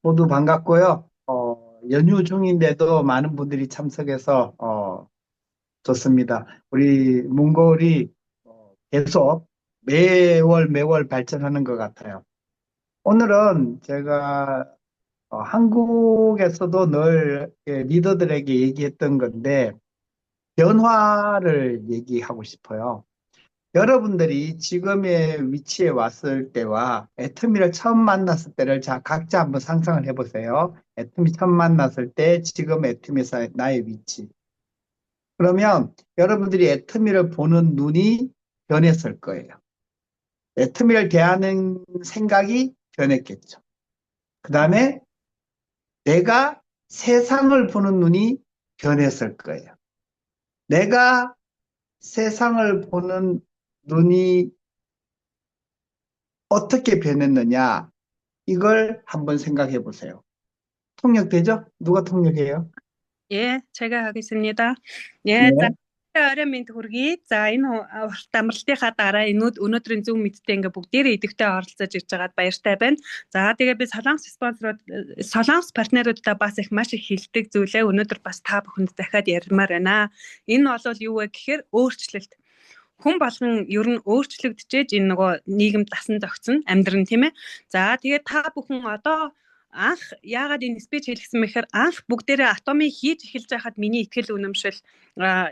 모두 반갑고요. 연휴 중인데도 많은 분들이 참석해서 좋습니다. 우리 몽골이 계속 매월 발전하는 것 같아요. 오늘은 제가 한국에서도 늘 리더들에게 얘기했던 건데 변화를 얘기하고 싶어요. 여러분들이 지금의 위치에 왔을 때와 애터미를 처음 만났을 때를 각자 한번 상상을 해보세요. 애터미 처음 만났을 때 지금 애터미에서 나의 위치. 그러면 여러분들이 애터미를 보는 눈이 변했을 거예요. 애터미를 대하는 생각이 변했겠죠. 그 다음에 내가 세상을 보는 눈이 변했을 거예요. 내가 세상을 보는 눈이 어떻게 변했느냐, 이걸 한번 생각해 보세요. 통역되죠? 누가 통역해요? 예, 제가 하겠습니다. 예, за 네. орой минь хүргэе. За энэ урт амралтынхаа дараа өнөөдрийн зөв мэдтэй ингээ бүгдээрээ идэвхтэй оролцож ирж байгаад баяртай байна. За тэгээ би Солонгос партнеруудаа бас их маш их хилдэг зүйлээ өнөөдөр бас та бүхэнд дахиад ярмаар байна. Энэ бол юу вэ гэхээр өөрчлөлт. Хүн болгон ер нь өөрчлөгдөж энэ нөгөө нийгэм дасан зохицно, амьдрын тийм ээ. За тэгээд та бүхэн одоо анх яагаад энэ спич хэлсэн мэхээр анх бүгдээрээ атомыг хийж эхэлж байхад миний итгэл үнэмшил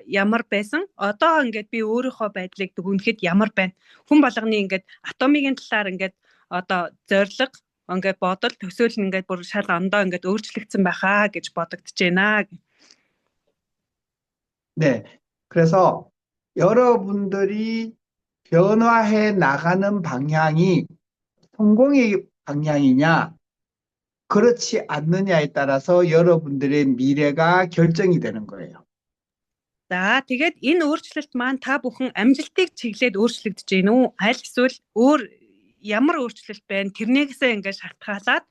ямар байсан, одоо ингээд би өөрийнхөө байдлыг дүгнэхэд ямар байна. Хүн болгоны ингээд атомын талаар ингээд одоо зориг ингээд бодол төсөөл нь ингээд бүр шал ондоо ингээд өөрчлөгдсөн байхаа гэж бодогдож байна. 네. 그래서 여러분들이 변화해 나가는 방향이 성공의 방향이냐, 그렇지 않느냐에 따라서 여러분들의 미래가 결정이 되는 거예요. За тэгээд энэ өөрчлөлт маань та бүхэн амжилтыг чиглээд өөрчлөгдөж гин үү? Аль эсвэл өөр ямар өөрчлөлт байна? Тэрнээсээ ингээд шалтгаалаад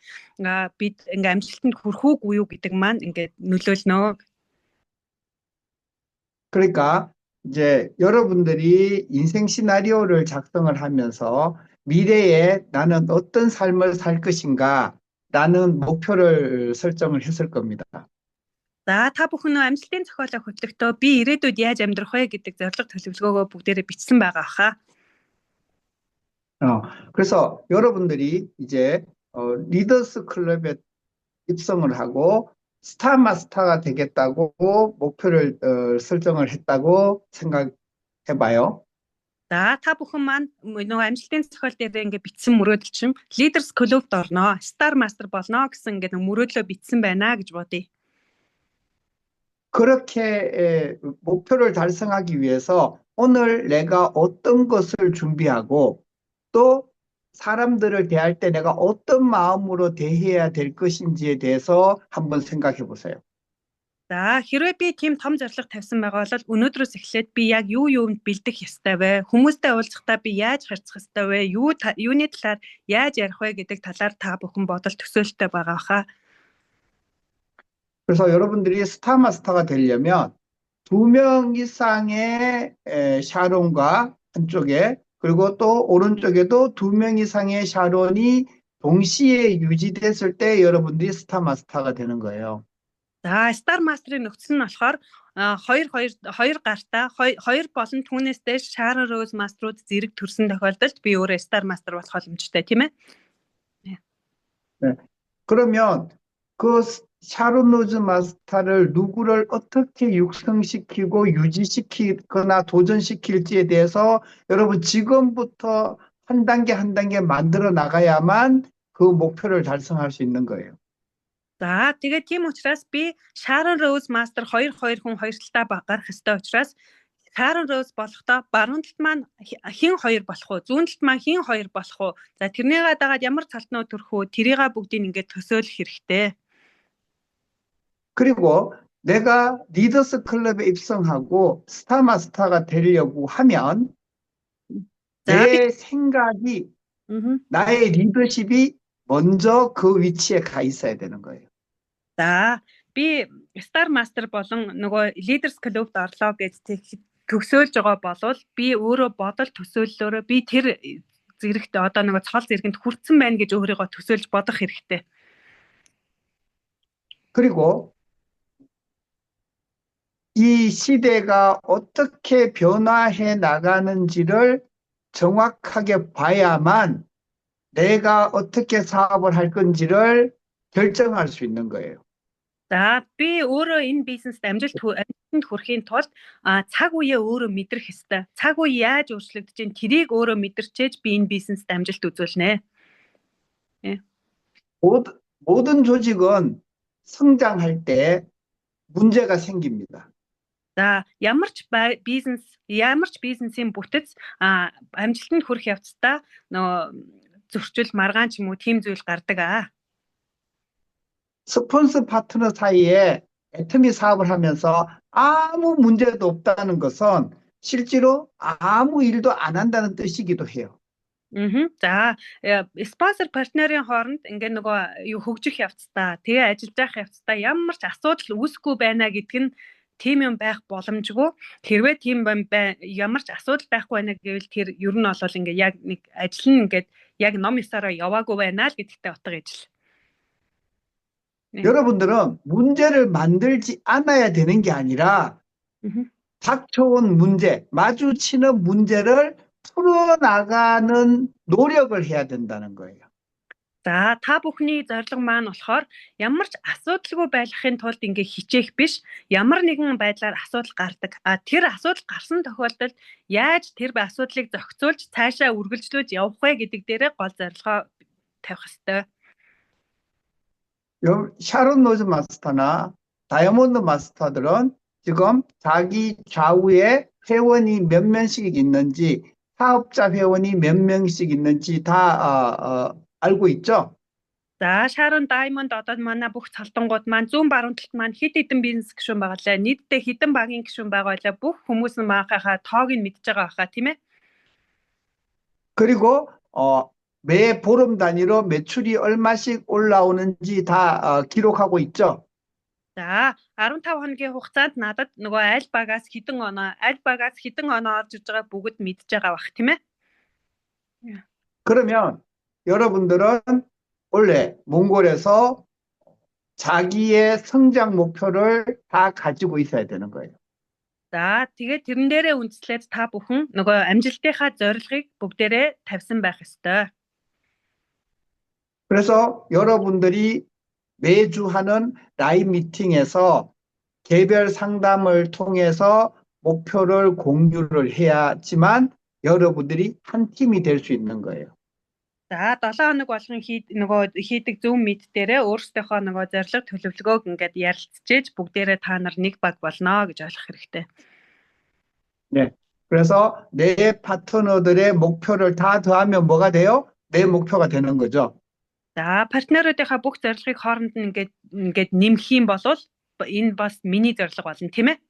бид ингээд амжилтанд хүрэх үгүй юу гэдэг маань ингээд нөлөөлнө. 그러니까 이제 여러분들이 인생 시나리오를 작성을 하면서 미래에 나는 어떤 삶을 살 것인가 라는 목표를 설정을 했을 겁니다. За та бүхэн нөө амжилтын зохиолоо хөтлөхдөө би ирээдүйд яаж амьдрах вэ гэдэг зорилго төлөвлөгөөгөө бүгдээрээ бичсэн байгаа хаа. 그래서 여러분들이 이제 리더스 클럽에 입성을 하고 스타 마스터가 되겠다고 목표를 설정을 했다고 생각해봐요. За та бүхэн маань нөгөө амжилтын зохиол дээр ингээд бичсэн мөрөөдөл чинь Leaders Club-д орноо, Star Master болно гэсэн ингээд мөрөөдлөө бичсэн байна гэж бодъё. 그렇게 목표를 달성하기 위해서 오늘 내가 어떤 것을 준비하고 또 사람들을 대할 때 내가 어떤 마음으로 대해야 될 것인지에 대해서 한번 생각해 보세요. За хэрвээ би тийм том зорилго тавьсан байгаа бол өнөөдрөөс эхлээд би яг юунд бэлдэх ёстой вэ? Хүмүүстэй уулзахдаа би яаж харьцах ёстой вэ? Юуны талаар яаж ярих вэ гэдэг талаар та бүхэн бодол төсөөлтөй байгаа хаа. 그래서 여러분들이 스타 마스터가 되려면 2명 이상의 샤론과 한쪽에 그리고 또 오른쪽에도 2명 이상의 샤론이 동시에 유지됐을 때 여러분들이 스타 마스터가 되는 거예요. За Star Master-ийн нөхцөл нь болохоор хоёр гартаа хоёр болон түүнээс дээш Sharon Rose Master-ууд зэрэг төрсэн тохиолдолд би өөрөө Star Master болох боломжтой тийм ээ. 네. 그러면 그 샤론 로즈 마스터를 누구를 어떻게 육성시키고 유지시키거나 도전시킬지에 대해서 여러분 지금부터 한 단계 한 단계 만들어 나가야만 그 목표를 달성할 수 있는 거예요. За тэгээд тийм учраас би Sharon Rose Master хоёр хүн хоёр талдаа гарах ёстой учраас Sharon Rose болохдоо баруун талд маань хин хоёр болох уу, зүүн талд маань хин хоёр болох уу. За тэрнийгээ дагаад ямар цалтнуу төрөх үү, тэрийгээ бүгдийг ингээд төсөөлөх хэрэгтэй. 그리고 내가 리더스 클럽에 입성하고 스타 마스터가 되려고 하면 내 생각이 나의 리더십이 먼저 그 위치에 가 있어야 되는 거예요. За би Star Master болон нөгөө Leaders Club-д орлоо гэж төгсөөлж байгаа болвол би өөрөө бодол төсөөллөөрөө би тэр зэрэгт одоо нөгөө цол зэрэгэнд хүрсэн байна гэж өөрийгөө төсөөлж бодох хэрэгтэй. 그리고 이 시대가 어떻게 변화해 나가는지를 정확하게 봐야만 내가 어떻게 사업을 할 건지를 결정할 수 있는 거예요. За би өөрөө энэ бизнест амжилтанд хүрэхийн тулд цаг үеэ өөрөө мэдрэх ёстой. Цаг үе яаж өөрчлөгдөж чинь тэрийг өөрөө мэдэрчээж би энэ бизнест амжилт үзүүлнэ. 모든 조직은 성장할 때 문제가 생깁니다. За ямар ч бизнесийн бүтэц амжилтанд хүрэх явцдаа зөрчил маргаан ч юм уу тийм зүйл гардаг. 스폰서 파트너 사이에 애터미 사업을 하면서 아무 문제도 없다는 것은 실제로 아무 일도 안 한다는 뜻이기도 해요. За спонсор партнерын хооронд ингээ нөгөө юу хөгжих явцдаа тэгээ ажиллаж явах явцдаа ямар ч асуудал үүсэхгүй байна гэдг нь тийм юм байх боломжгүй. Хэрвээ тийм ямар ч асуудал байхгүй байна гэвэл тэр ер нь бол ингээ яг нэг ажил нь ингээд яг ном ёсороо яваагүй байна л гэдэгтэй утга ижил. 여러분들은 문제를 만들지 않아야 되는 게 아니라 닥쳐온 문제, 마주치는 문제를 풀어나가는 노력을 해야 된다는 거예요. За та бүхний зорилго маань болохоор ямар ч асуудалгүй байхын тулд ингээ хичээх биш, ямар нэгэн байдлаар асуудал гардаг. Тэр асуудал гарсан тохиолдолд яаж тэр асуудлыг зохицуулж цаашаа үргэлжлүүлж явах вэ гэдэг дээрээ гол зорилгоо тавих ёстой. 샤론 로즈 마스터나 다이아몬드 마스터들은 지금 자기 좌우에 회원이 몇 명씩 있는지, 사업자 회원이 몇 명씩 있는지 다 알고 있죠? За Sharon Diamond одоо манай бүх цалтангууд маань зүүн баруун талд маань хэд хэдэн бизнес гишүүн байгалаа. Нийтдээ хэдэн багийн гишүүн байгалаа. Бүх хүмүүс нь маахаа тоог нь мэдж байгаа баха тийм ээ. 그리고 매 보름 단위로 매출이 얼마씩 올라오는지 다 기록하고 있죠. За 15 хоногийн хугацаанд надад нөгөө аль багаас хэдэн оноо орж иж байгаа бүгд мэдж байгаа бах тийм ээ. 그러면 여러분들은 원래 몽골에서 자기의 성장 목표를 다 가지고 있어야 되는 거예요. За тэгээд тэрэн дээрээ үндэслээд та бүхэн нөгөө амжилтынхаа зорилгыг бүгдээрээ тавьсан байх ёстой. 그래서 여러분들이 매주 하는 라이브 미팅에서 개별 상담을 통해서 목표를 공유를 해야지만 여러분들이 한 팀이 될 수 있는 거예요. За 7 хоног болгон нөгөө хийдэг Zoom meet дээрээ өөрсдийнхөө нөгөө зорилго төлөвлөгөөг ингээд ярилцчихээж бүгдээрээ та нар нэг баг болно гэж ойлгох хэрэгтэй. 네. 그래서 내 파트너들의 목표를 다 더하면 뭐가 돼요? 내 목표가 되는 거죠. За партнеруудынхаа бүх зорилгыг хооронд нь ингээд нэмэх юм бол энэ бас миний зорилго болно тийм ээ.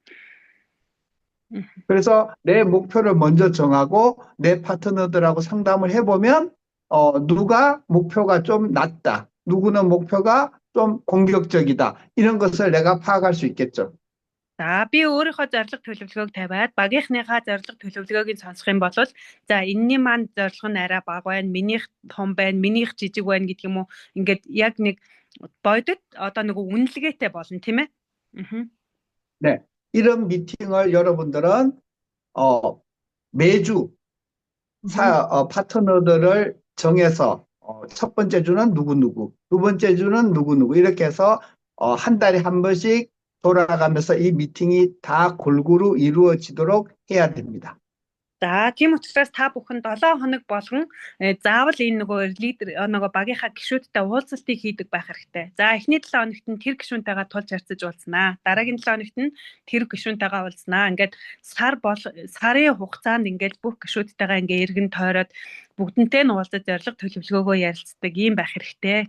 그래서 내 목표를 먼저 정하고 내 파트너들하고 상담을 해보면 누가 목표가 좀 낮다, 누구는 목표가 좀 공격적이다, 이런 것을 내가 파악할 수 있겠죠. За би өөрийнхөө зорилго төлөвлөгөөг тавиад багийнхныхаа зорилго төлөвлөгөөг сонсох юм бол за энэний маань зорилго нь арай бага байна, минийх том байна, минийх жижиг байна гэдэг юм уу. Ингээд яг нэг бодит одоо нэг үнэлгээтэй болно тийм ээ. 네. 이런 미팅을 여러분들은 매주 파트너들을 정해서 첫 번째 주는 누구누구, 두 번째 주는 누구누구 이렇게 해서 한 달에 한 번씩 돌아가면서 이 미팅이 다 골고루 이루어지도록 해야 됩니다. За тийм учраас та бүхэн 7 хоног болгон заавал энэ нөгөө лидер нөгөө багийнхаа гишүүдтэй уулзалтыг хийдэг байх хэрэгтэй. За эхний 7 хоногт нь тэр гишүүнтэйгээ тулж харьцаж уулзнаа. Дараагийн 7 хоногт нь тэр гишүүнтэйгээ уулзнаа. Ингээд сарын хугацаанд ингээд бүх гишүүдтэйгээ ингээд эргэн тойроод бүгднтэй нь уулзаж зорилго төлөвлөгөөгөө ярилцдаг юм байх хэрэгтэй.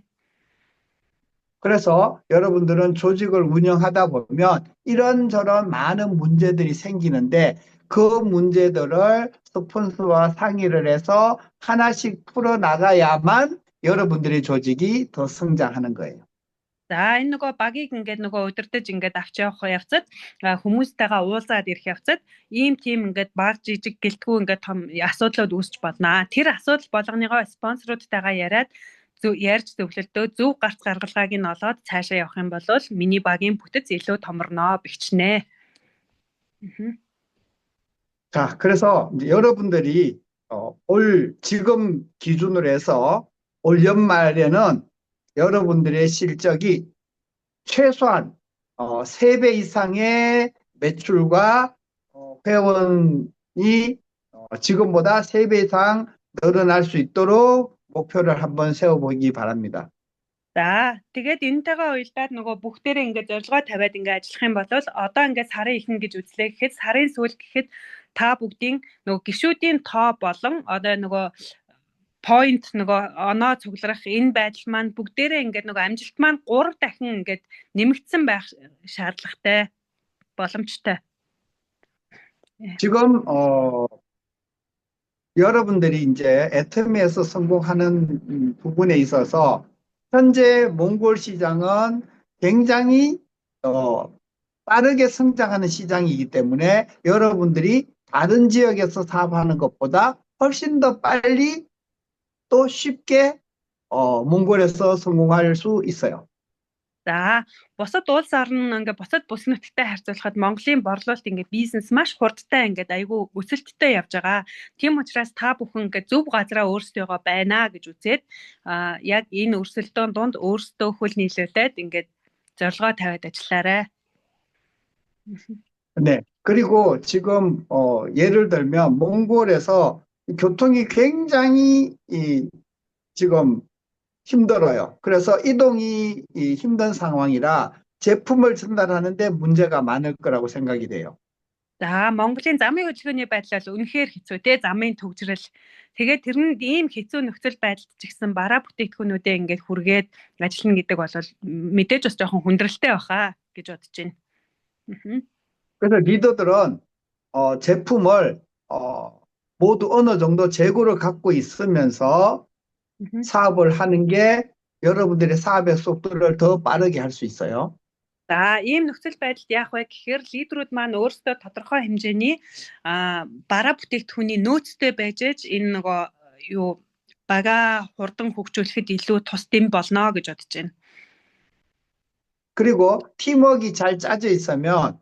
그래서 여러분들은 조직을 운영하다 보면 이런저런 많은 문제들이 생기는데 그 문제들을 스폰서와 상의를 해서 하나씩 풀어나가야만 여러분들의 조직이 더 성장하는 거예요. За энэ нөгөө багийг ингээд нөгөө удирдах ингээд авч явах явцад хүмүүстэйгээ уулзаад ирэх явцад ийм тийм ингээд баг жижиг гэлтгүү ингээд том асуудлууд үүсч болно. Тэр асуудал болгоныгоо спонсоруудтайгаа яриад ярьж зөвлөлтөө зөв гарц гаргалгааг нь олоод цаашаа явах юм бол миний багийн бүтэц илүү томорноо бэхжнэ. 자, 그래서 이제 여러분들이 지금 기준으로 해서 올 연말에는 여러분들의 실적이 최소한 3배 이상의 매출과 회원이 지금보다 3배 이상 늘어날 수 있도록 목표를 한번 세워보기 바랍니다. За тэгээд энэтэйгээ уялдаад нөгөө бүгдээрээ ингээд зорилгоо тавиад ингээд ажиллах юм бол одоо ингээд сарын ихнэ гэж үзлээ гэхэд сарын сүүлд гэхэд та бүгдийн нөгөө гишүүдийн тоо болон одоо нөгөө point нөгөө оноо цугларах энэ байдал маань бүгдээрээ ингээд нөгөө амжилт маань 3 дахин ингээд нэмэгдсэн байх шаардлагатай боломжтой. 지금 여러분들이 이제 애터미에서 성공하는 부분에 있어서 현재 몽골 시장은 굉장히 빠르게 성장하는 시장이기 때문에 여러분들이 다른 지역에서 사업하는 것보다 훨씬 더 빨리 또 쉽게 몽골에서 성공할 수 있어요. За бусад улс орн ингээд бусад бүс нутагтай харьцуулахад Монголын борлуулалт ингээд бизнес маш хурдтай ингээд айгүй өсөлттэй явж байгаа. Тийм учраас та бүхэн ингээд зөв газараа өөрсдөө байна гэж үзээд яг энэ өрсөлдөөн дунд өөрсдөө хөл нийлүүлээд ингээд зорилгоо тавиад ажиллаарай. 네. 그리고 지금 예를 들면 몽골에서 교통이 굉장히 지금 힘들어요. 그래서 이동이 힘든 상황이라 제품을 전달하는데 문제가 많을 거라고 생각이 돼요. За Монголын замын хөдөлгөөний байдал бол үнэхээр хэцүү те замын төвчрэл. Тэгээд тэрэнд ийм хэцүү нөхцөл байдалд ч гэсэн бараа бүтээгдэхүүнүүдээ ингээд хүргээд ажиллана гэдэг бол мэдээж бас жоохон хүндрэлтэй баха гэж бодож байна. 그래서 리더들은 제품을 모두 어느 정도 재고를 갖고 있으면서 사업을 하는 게 여러분들의 사업의 속도를 더 빠르게 할 수 있어요. За ийм нөхцөл байдалд яах вэ гэхээр лидерүүд маань өөрсдөө тодорхой хэмжээний бараа бүтээгдэхүүний нөөцтэй байж энэ нөгөө юу бага хурдан хөгжүүлэхэд илүү тус дэм болно гэж бодож байна. 그리고 팀워크가 잘 짜져 있으면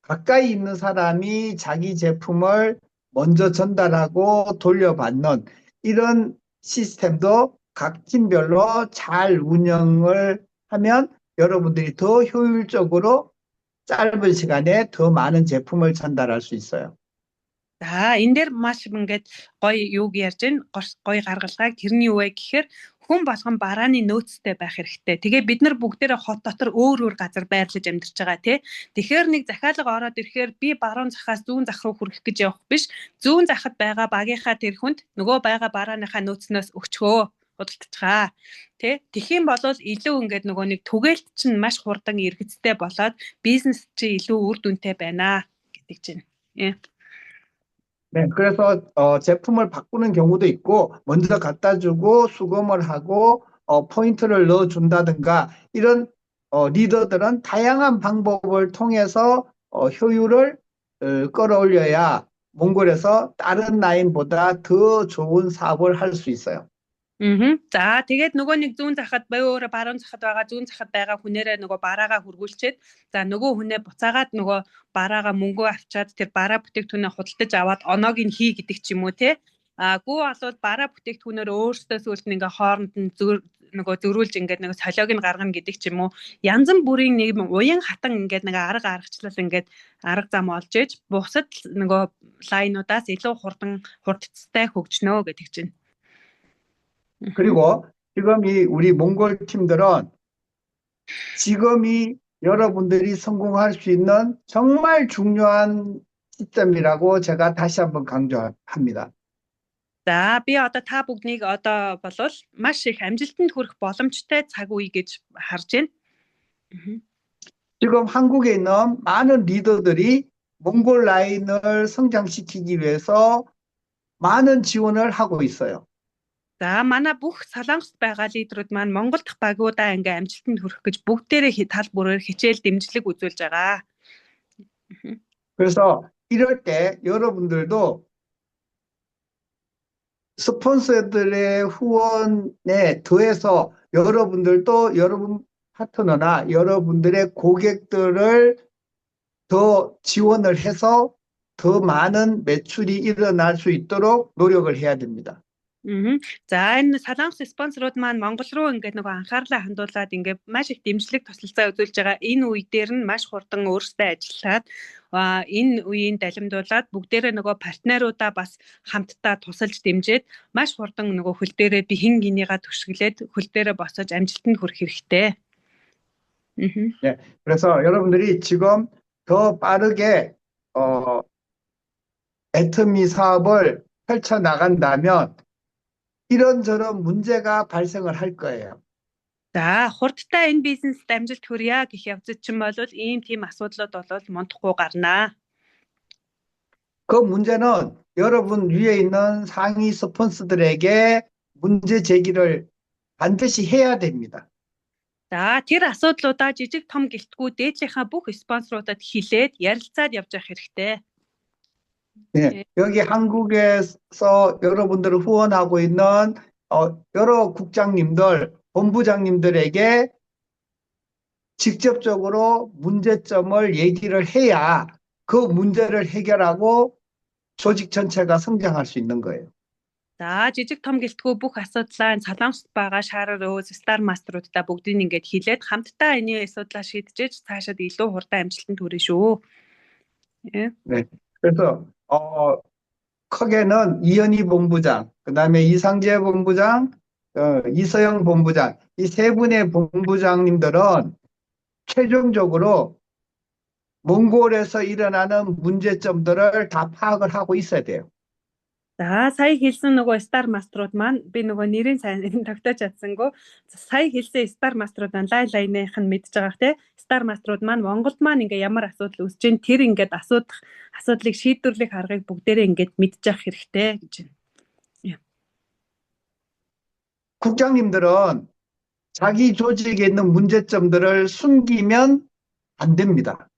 가까이 있는 사람이 자기 제품을 먼저 전달하고 돌려받는 이런 시스템도 각 팀별로 잘 운영을 하면 여러분들이 더 효율적으로 짧은 시간에 더 많은 제품을 전달할 수 있어요. За энэ дээр маш ингээд гоё юуг ярьж байна. Гоё гаргалгааг тэрний юу вэ гэхээр хүн болгон барааны нөөцтэй байх хэрэгтэй. Тэгээ бид нар бүгдээрээ хот дотор өөр газар байрлаж амьдарч байгаа тий. Тэгэхээр нэг захиалга ороод ирэхээр би баруун захаас зүүн зах руу хүрэх гэж явах биш. Зүүн захад байгаа багийнхаа тэр хүнд нөгөө байгаа барааныхаа нөөцнөөс өгчгөө худалдчихаа. Тэ тэгхийн бол илүү ингээд нөгөө нэг түгээлт чинь маш хурдан эргэцтэй болоод бизнес чи илүү үр дүнтэй байна гэдэг чинь. 네, 그래서 제품을 바꾸는 경우도 있고 먼저 갖다 주고 수검을 하고 포인트를 넣어 준다든가 이런 리더들은 다양한 방법을 통해서 효율을 끌어올려야 몽골에서 다른 라인보다 더 좋은 사업을 할 수 있어요. За тэгээд нөгөө нэг зүүн захад өөр баруун захад байгаа зүүн захад байгаа хүнээрээ нөгөө бараагаа хургуулчихэд за нөгөө хүнээ буцаагаад нөгөө бараагаа мөнгөө авчаад тэр бараа бүтээгдэхүүнээ худалдаж аваад оноог нь хий гэдэг ч юм уу те. Гүү болоод бараа бүтээгдэхүүнээр өөрсдөө сүлд ингээ хооронд нь нөгөө зөрүүлж ингээд нэг солиог нь гаргана гэдэг ч юм уу. Янз бүрийн нэг уян хатан ингээд нэг арга аргачлал ингээд арга зам олж ээж бусад нөгөө лайнуудаас илүү хурдцтай хөгжнөө гэдэг чинь. 그리고 지금 우리 몽골 팀들은 지금이 여러분들이 성공할 수 있는 정말 중요한 시점이라고 제가 다시 한번 강조합니다. За би одоо та бүгднийг одоо болвол маш их амжилтанд хүрэх боломжтой цаг үе гэж харж байна. 지금 한국에 있는 많은 리더들이 몽골 라인을 성장시키기 위해서 많은 지원을 하고 있어요. За манай бүх Солонгост байгаа лидерүүд маань Монгол дахь багуудаа ингээм амжилтанд хүрэх гэж бүгдээрээ тал бүрээр хичээл дэмжлэг үзүүлж байгаа. 그래서 이럴 때 여러분들도 스폰서들의 후원에 더해서 여러분들도 여러분 파트너나 여러분들의 고객들을 더 지원을 해서 더 많은 매출이 일어날 수 있도록 노력을 해야 됩니다. За энэ солонгос спонсорууд маань Монгол руу ингээд нөгөө анхаарлаа хандуулад ингээд маш их дэмжлэг туслалцаа үзүүлж байгаа. Энэ үе дээр нь маш хурдан өөрсдөө ажиллаад энэ үеийн далимдуулаад бүгдээрээ нөгөө партнеруудаа бас хамтдаа тусалж дэмжиж маш хурдан нөгөө хөл дээрээ би хин гинийга түшиглээд хөл дээрээ босож амжилтанд хүрэх хэрэгтэй. 네, 그래서 여러분들이 지금 더 빠르게 애터미 사업을 펼쳐 나간다면 이런저런 문제가 발생을 할 거예요. За хурдтай энэ бизнест амжилт хүрье гэх явцад чинь бол ийм тийм асуудлууд бол мундахгүй гарнаа. 그 문제는 여러분 위에 있는 상위 스폰서들에게 문제 제기를 반드시 해야 됩니다. За тэр асуудлуудаа жижиг том гэлтгүү дээдлийнхаа бүх спонсоруудад хэлээд ярилцаад явж явах хэрэгтэй. 네, 여기 한국에서 여러분들을 후원하고 있는 여러 국장님들, 본부장님들에게 직접적으로 문제점을 얘기를 해야 그 문제를 해결하고 조직 전체가 성장할 수 있는 거예요. За жижиг том гэлтгүү бүх асуудлаа солонгост байгаа Шар Роуз, Star Master-уудаа бүгдийг ингээд хэлээд хамтдаа энэ асуудлаа шийдэж цаашаад илүү хурдан амжилтанд хүрэх шүү. 네, 그래서 크게는 이현희 본부장, 그다음에 이상재 본부장, 이서영 본부장, 이 세 분의 본부장님들은 최종적으로 몽골에서 일어나는 문제점들을 다 파악을 하고 있어야 돼요. За сая хэлсэн нөгөө Star Master-ууд маань би нөгөө нэрийн сайн тогтоож чадсангүй сая хэлсэн Star Master-ууд маань лайных нь мэдж байгаах те Star Master-ууд маань Монголд маань ингээ ямар асуудал үүсэж ийн тэр ингээд асуудлыг шийдвэрлэх аргыг бүгдээрээ ингээд мэдж явах хэрэгтэй гэж байна. 국장님들은 자기 조직에 있는 문제점들을 숨기면 안 됩니다.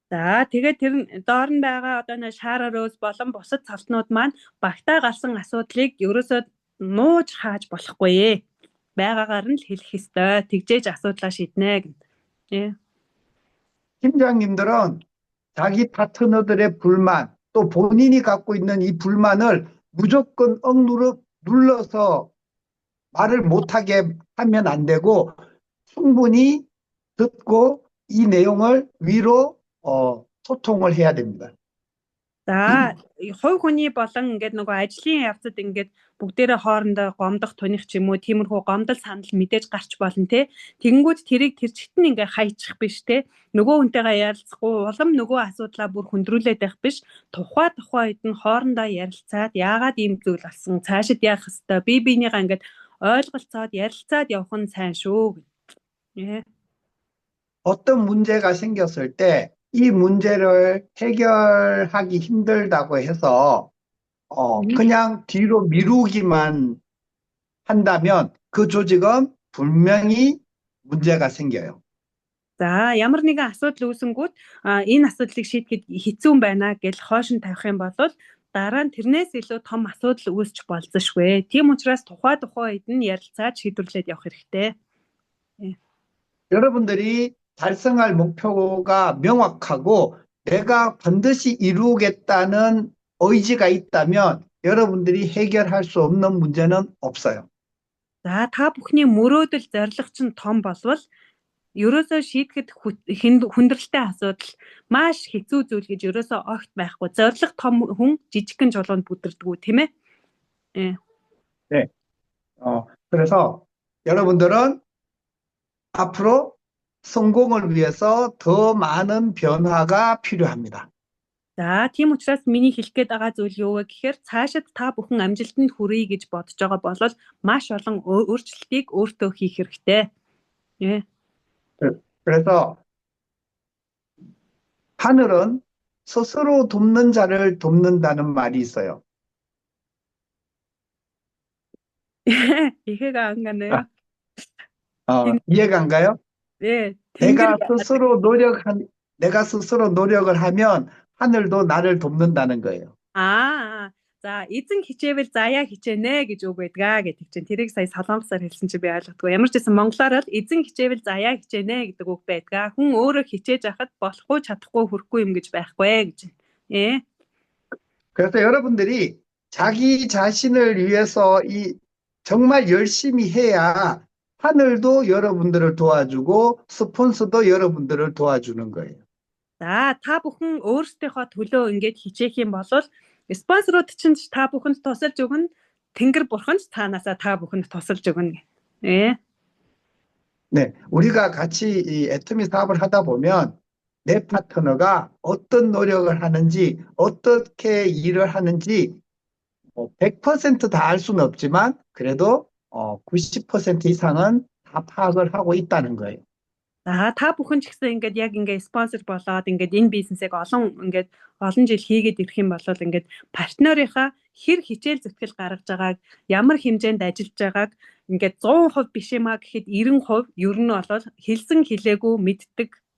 За тэгээд тэр доор нь байгаа одоо нэг Шар Роуз болон бусад цалтнууд маань багтаа гарсан асуудлыг ерөөсөө нууж хааж болохгүй. Байгаагаар нь л хэлэх ёстой. Тэгжээж асуудлаа шийднэ гэнэ. 팀장님들은 자기 파트너들의 불만, 또 본인이 갖고 있는 이 불만을 무조건 눌러서 말을 못하게 하면 안 되고 충분히 듣고 이 내용을 위로 소통을 해야 됩니다. За хувь хүний болон ингээд нөгөө ажлын явцад ингээд бүгдээрээ хоорондоо гомдох туних ч юм уу тиймэрхүү гомдол санал мэдээж гарч болно те. Тэгэнгүүт тэрийг тэр чигтэн ингээд хайчих биш те. Нөгөө хүнтэйгээ ярилцахгүй улам нөгөө асуудлаа бүр хөндрүүлээд байх биш. Тухай үед нь хоорондоо ярилцаад яагаад ийм зүйл болсон цаашид яах хэвээр биенийгаа ингээд ойлголцоод ярилцаад явах нь сайн шүү. 어떤 문제가 생겼을 때 이 문제를 해결하기 힘들다고 해서 그냥 뒤로 미루기만 한다면 그 조직은 분명히 문제가 생겨요. За ямар нэгэн асуудал үүсэнгүүт энэ асуудлыг шийдэхэд хэцүү байна гэж хойш нь тавих юм бол дараа нь тэрнээс илүү том асуудал үүсч болзошгүй. Тийм учраас тухай үед нь ярилцаад шийдвэрлээд явах хэрэгтэй. 여러분들이 달성할 목표가 명확하고 내가 반드시 이루겠다는 의지가 있다면 여러분들이 해결할 수 없는 문제는 없어요. За та бүхний мөрөөдөл зорилго чинь том болвол ерөөсөө шийдэхэд хүндрэлтэй асуудал маш хэцүү зүйл гэж ерөөсөө огт байхгүй. Зорилго том хүн жижигхэн жолоонд бүдэрдэггүй тийм ээ? 네. 그래서 여러분들은 앞으로 성공을 위해서 더 많은 변화가 필요합니다. За тийм учраас миний хэлэх гээд байгаа зүйл юу вэ гэхээр цаашид та бүхэн амжилтанд хүрье гэж бодож байгаа бол маш олон өөрчлөлтийг өөртөө хийх хэрэгтэй. 그래서 하늘은 스스로 돕는 자를 돕는다는 말이 있어요. 이해가 안 가네요. 이해가 안 가요? 네. 내가 스스로 노력을 하면 하늘도 나를 돕는다는 거예요. За эзэн хичээвэл заяа хичээнэ гэж үг байдгаа гэдэг чинь тэрийг сая солонгосоор хэлсэн чи би ойлгохгүй. Ямар ч гэсэн монголоор л эзэн хичээвэл заяа хичээнэ гэдэг үг байдгаа. Хүн өөрөө хичээж ахад болохгүй чадахгүй хүрхгүй юм гэж байхгүй гэж. 예. 그래서 여러분들이 자기 자신을 위해서 정말 열심히 해야 하늘도 여러분들을 도와주고 스폰서도 여러분들을 도와주는 거예요. За та бүхэн өөрсдийнхөө төлөө ингэж хичээх юм бол спонсорууд чинь та бүхэнд тусалж өгнө. Тэнгэр бурхан ч цаанаасаа та бүхэнд тусалж өгнө. 예. 네, 우리가 같이 이 애터미 사업을 하다 보면 내 파트너가 어떤 노력을 하는지, 어떻게 일을 하는지 100% 다 알 수는 없지만 그래도 90% 이상은 다 파악을 하고 있다는 거예요. За та бүхэн ч гэсэн ингээд яг ингээд спонсор болоод ингээд энэ бизнесийг олон жил хийгээд ирэх юм бол ингээд партнерийнхаа хэр хичээл зүтгэл гаргаж байгааг, ямар хэмжээнд ажиллаж байгааг ингээд 100% биш юмаа гэхэд 90% ер нь бол хэлсэн хэлээгүй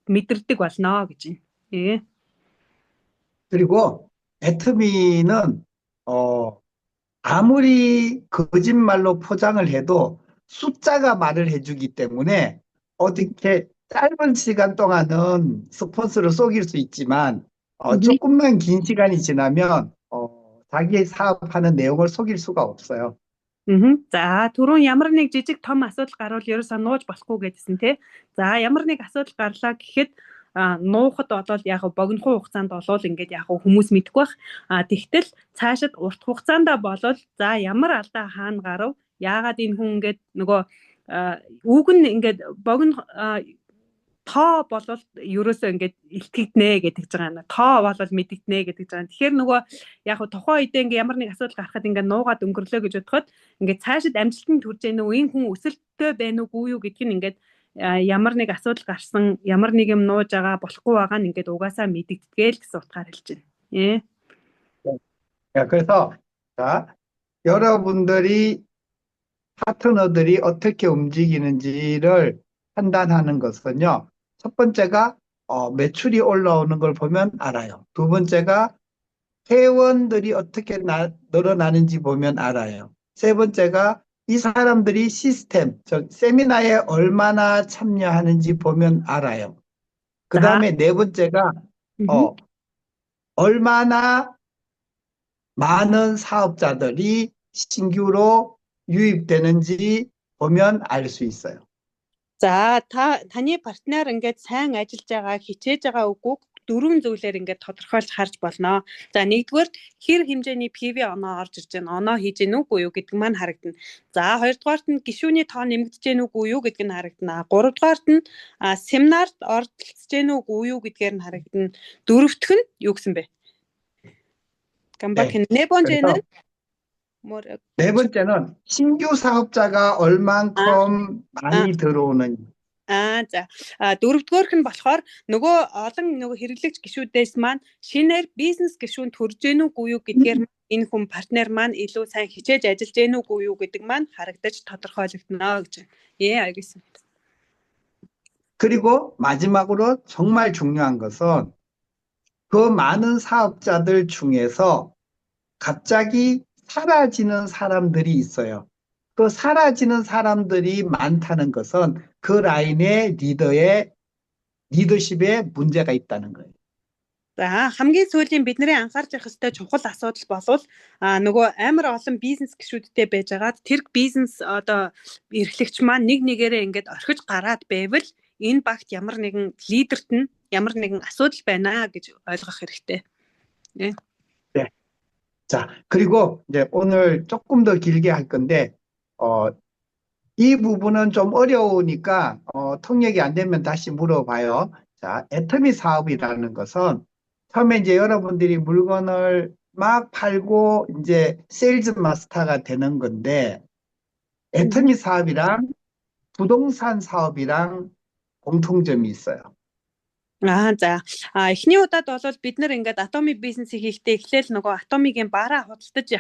мэдэрдэг болно гэж байна. 예. 그리고 애터미는 아무리 거짓말로 포장을 해도 숫자가 말을 해주기 때문에 어떻게 짧은 시간 동안은 스폰서를 속일 수 있지만 조금만 긴 시간이 지나면 자기 사업하는 내용을 속일 수가 없어요. За түрүүн ямар нэг жижиг том асуудал гарвал ерөөсөө нууж болохгүй гэдсэн тий. За ямар нэг асуудал гарлаа гэхэд нуухад болол яг богинохон хугацаанд болол ингээд яг хүмүүс мэдэхгүй бах. Тэгтэл цаашид урт хугацаанд болол за ямар алдаа хаана гарав? Яагаад энэ хүн ингээд нөгөө үг нь ингээд богино тоо болол ерөөсөө ингээд илтгэгднэ гэдэг ч байгаа. Тоо болол мэдэгднэ гэдэг ч байгаа. Тэгэхээр нөгөө яг тухайн үедээ ингээд ямар нэг асуудал гарахад ингээд нуугаад өнгөрлөө гэж бодоход ингээд цаашид амжилтанд хүрч яах нь энэ хүн өсөлттэй байна уугүй юу гэдг нь ингээд ямар нэг асуудал гарсан, ямар нэг юм нууж байгаа болохгүй байгаа нь ингээд угаасаа мэдэгдгээл гэсэн утгаар хэлж байна. 예. 그래서 자, 여러분들이 파트너들이 어떻게 움직이는지를 판단하는 것은요. 첫 번째가 매출이 올라오는 걸 보면 알아요. 두 번째가 회원들이 어떻게 늘어나는지 보면 알아요. 세 번째가 이 사람들이 시스템, 즉 세미나에 얼마나 참여하는지 보면 알아요. 그 다음에 네 번째가 얼마나 많은 사업자들이 신규로 유입되는지 보면 알 수 있어요. За таны партнер ингээд сайн ажиллаж байгаа, хичээж байгаа үгүй дөрвөн зүйлээр ингээд тодорхойлж харж болно. За нэгдүгээр хэр хэмжээний PV оноо орж ирж байна, оноо хийж гэнэ үгүй юу гэдэг маань харагдана. За хоёрдугаарт нь гишүүний тоо нэмэгдэж гэнэ үгүй юу гэдэг нь харагдана. Гуравдугаарт нь семинарт оролцож гэнэ үгүй юу гэдгээр нь харагдана. Дөрөвдөх нь юу гэсэн бэ? 네 번째는 네 번째는 신규 사업자가 얼만큼 많이 들어오는지. За дөрөвдүгээрх нь болохоор нөгөө хэрэглэгч гишүүдээс маань шинээр бизнес гишүүнд төрж гэнэ үгүй юу гэдгээр энэ хүн партнер маань илүү сайн хичээж ажиллаж гэнэ үгүй юу гэдэг маань харагдаж тодорхойлогдно гэж байна. 예, 알겠습니다. 그리고 마지막으로 정말 중요한 것은 그 많은 사업자들 중에서 갑자기 사라지는 사람들이 있어요. 그 사라지는 사람들이 많다는 것은 그 라인의 리더십에 문제가 있다는 거예요. За хамгийн сүүлийн бидний анхаарч явах ёстой чухал асуудал болвол нөгөө амар олон бизнес гишүүдтэй байжгаад тэр бизнес эрхлэгч маань нэг нэгээрээ ингээд орхиж гараад байвал энэ багт ямар нэгэн лидерт нь ямар нэгэн асуудал байна гэж ойлгох хэрэгтэй. 네. 네. 자, 그리고 이제 오늘 조금 더 길게 할 건데 이 부분은 좀 어려우니까 통역이 안 되면 다시 물어봐요. 자, 애터미 사업이라는 것은 처음에 이제 여러분들이 물건을 막 팔고 이제 세일즈 마스터가 되는 건데 애터미 사업이랑 부동산 사업이랑 공통점이 있어요. За эхний удаад бол бид нэр ингээд атомын бизнесийг хийхдээ эхлээл нөгөө атомын бараа худалдаж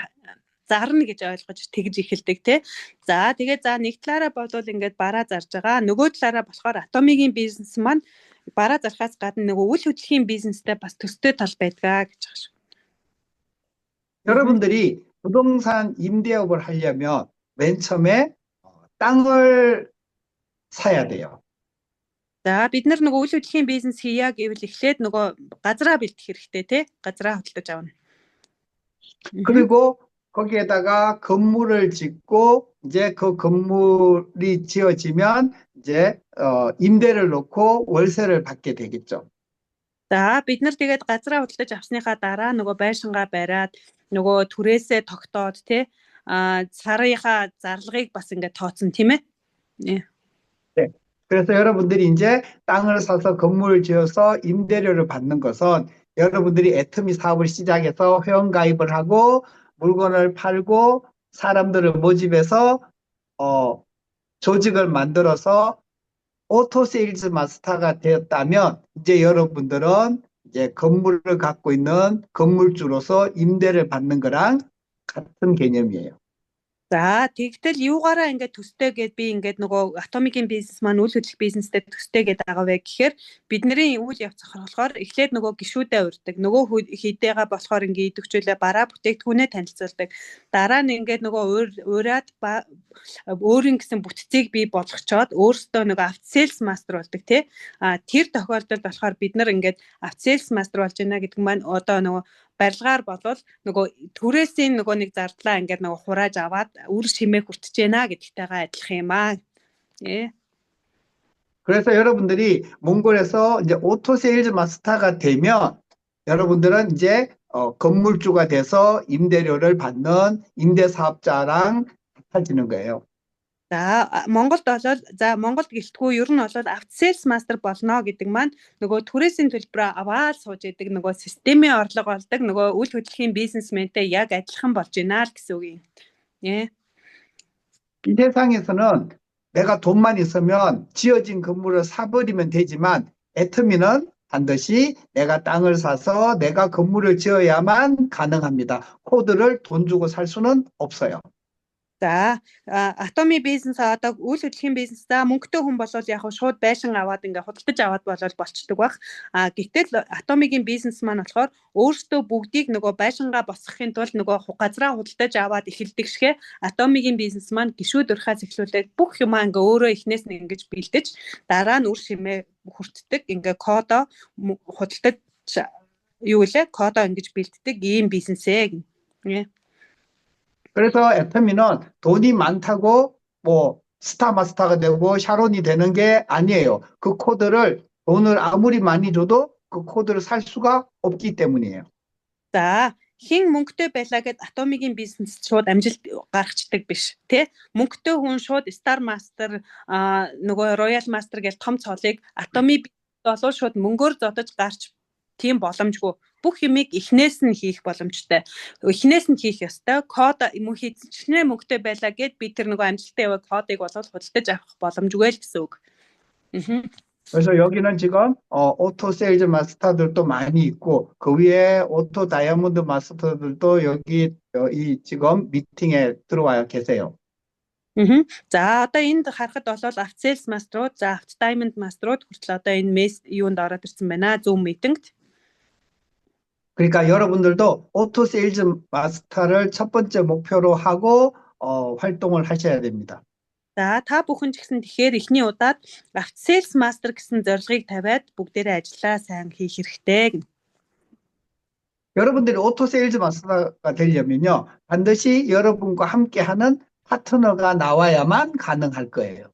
зарна гэж ойлгож тэгж эхэлдэг тий. За тэгээд нэг талаараа бол ингээд бараа зарж байгаа. Нөгөө талаараа болохоор атомын бизнес маань бараа зархаас гадна нөгөө үйл хөдлөлийн бизнестэй бас төстэй тал байдгаа гэж байгаа шүү. 여러분들이 부동산 임대업을 하려면 맨 처음에 땅을 사야 돼요. За бид нар нөгөө үйл хөдлөлийн бизнес хийя гэвэл эхлээд нөгөө газраа бэлдэх хэрэгтэй тий. газраа хөдөлж авна. 그리고 거기에다가 건물을 짓고 이제 그 건물이 지어지면 이제 임대를 놓고 월세를 받게 되겠죠. За бид нар тэгээд газраа хөдөлж авсныхаа дараа нөгөө байшингаа бариад нөгөө түрээсээ тогтоод тий сарынхаа зарлагыг бас ингээд тооцсон тийм ээ. 예. 네. 그래서 여러분들이 이제 땅을 사서 건물을 지어서 임대료를 받는 것은 여러분들이 애터미 사업을 시작해서 회원가입을 하고 물건을 팔고 사람들을 모집해서 조직을 만들어서 오토세일즈 마스터가 되었다면 이제 여러분들은 이제 건물을 갖고 있는 건물주로서 임대를 받는 거랑 같은 개념이에요. За тэгтэл юугаараа ингээд төстэй гэд би ингээд нөгөө атомикийн бизнес маань үйл хөдлөх бизнестэй төстэй гэдэг байгаа вэ гэхээр бидний үйл явц болохоор эхлээд нөгөө гишүүдэд урьдаг нөгөө хийдээгээ болохоор ингээд идэвхжүүлээ бараа бүтээгдэхүүнээ танилцуулдаг дараа нь ингээд нөгөө ураад өөрийн гэсэн бүтцийг бий болгочоод өөрсдөө нөгөө автоселс мастер болдог тий тэр тохиолдолд болохоор бид нар ингээд автоселс мастер болж байна гэдэг маань одоо нөгөө барилгаар болвол нөгөө түрээсийн нөгөө нэг зардлаа ингээд нөгөө хурааж аваад үр шимээ хүртэж байна гэдэгтэйгээ адилхан юм аа. 예. 그래서 여러분들이 몽골에서 이제 오토세일즈 마스터가 되면 여러분들은 이제 건물주가 돼서 임대료를 받는 임대사업자랑 같아지는 거예요. За Монголд гэлтгүй ер нь болоод автоселс мастер болно гэдэг маань нөгөө түрээсийн төлбөрөө аваад сууж идэг нөгөө системийн орлого олдог нөгөө үйл хөдлөлийн бизнесментэй яг адилхан болж байна л гэсэн үг юм. 예. 이 세상에서는 내가 돈만 있으면 지어진 건물을 사버리면 되지만 애터미는 반드시 내가 땅을 사서 내가 건물을 지어야만 가능합니다. 코드를 돈 주고 살 수는 없어요. За атоми бизнес одоо үйл хөдлөлийн бизнес за мөнгөтэй хүн болол яг шууд байшин аваад ингээ худалдаж аваад болол болчдөг бах. Гэтэл атомигийн бизнес маань болохоор өөртөө бүгдийг нөгөө байшингаа босгохын тулд нөгөө газраа худалдаж аваад эхэлдэг шигэ атомигийн бизнес маань гишүүд урхаас эхлүүлээд бүх юмаа ингээ өөрөө эхнээс нь ингэж бэлдэж дараа нь үр шимээ хүртдэг ингээ кодо худалдаж юу лээ кодо ингэж бэлддэг ийм бизнесээ гэнэ. 그래서 애터미는 돈이 많다고 뭐 스타마스터가 되고 샤론이 되는 게 아니에요. 그 코드를 돈을 아무리 많이 줘도 그 코드를 살 수가 없기 때문이에요. За хин мөнгөтэй байлаа гэд атомигийн бизнес шууд амжилт гаргацдаг биш тий мөнгөтэй хүн шууд Star Master нөгөө Royal Master гэж том цолыг атоми болоо шууд мөнгөөр зодож гарч тийм боломжгүй бүх юмыг эхнээс нь хийх боломжтой. Эхнээс нь хийх ёстой. Код юм хийчихнэ мөнгөтэй байлаа гэд би тэр нөгөө амжилттай яваа кодыг болоод худалдаж авах боломжгүй л гэсэн үг. 그래서 여기는 지금 오토 세일즈 마스터들도 많이 있고 그 위에 오토 다이아몬드 마스터들도 여기 이 지금 미팅에 들어와 계세요. За одоо энд харахад болол автоселс мастерууд, за авто даймонд мастерууд хүртэл одоо энэ мес юунд ороод ирсэн байна. Zoom митингд. 그러니까 여러분들도 오토 세일즈 마스터를 첫 번째 목표로 하고 활동을 하셔야 됩니다. За та бүхэн ч гэсэн тэгэхээр эхний удаад автоселс мастер гэсэн зорилгыг тавиад бүгдээрээ ажиллаа сайн хийх хэрэгтэй гэнэ. 여러분들이 오토 세일즈 마스터가 되려면요. 반드시 여러분과 함께하는 파트너가 나와야만 가능할 거예요.